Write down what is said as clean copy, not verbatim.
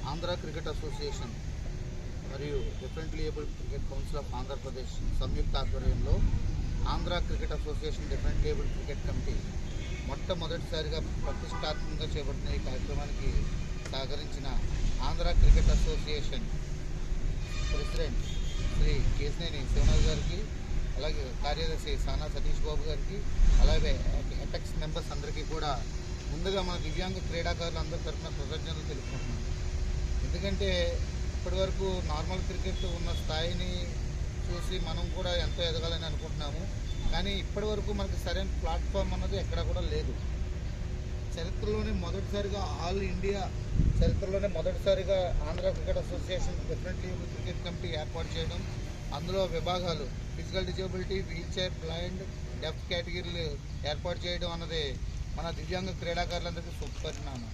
Andhra cricket association మరియు differently abled cricket council of Andhra Pradesh సంయుక్త ఆధ్వర్యంలో Andhra cricket association differently abled cricket committee మొట్టమొదటిసారిగా ప్రతిష్టాత్మకంగా చేపట్టిన ఈ కార్యక్రమానికి సహకరించిన Andhra cricket association president Shri Kesineni Sivanath గారికి, అలాగే కార్యదర్శి సానా సతీష్ బాబు గారికి, అలాగే ఎపెక్స్ మెంబర్స్ అందరికీ కూడా ముందుగా మన దివ్యాంగ క్రీడాకారులు అందరి తరఫున కృతజ్ఞతలు తెలుపుకుంటున్నాం. ఎందుకంటే ఇప్పటివరకు నార్మల్ క్రికెట్ ఉన్న స్థాయిని చూసి మనం కూడా ఎంతో ఎదగాలని అనుకుంటున్నాము. కానీ ఇప్పటివరకు మనకి సరైన ప్లాట్ఫామ్ అన్నది ఎక్కడా కూడా లేదు. చరిత్రలోనే మొదటిసారిగా ఆల్ ఇండియా చరిత్రలోనే మొదటిసారిగా Andhra cricket association differently abled cricket committee ఏర్పాటు చేయడం, అందులో విభాగాలు physical disability, wheel chair, blind, deaf కేటగిరీలు ఏర్పాటు చేయడం అన్నది మన దివ్యాంగ క్రీడాకారులందరికీ శుభపరిణామం.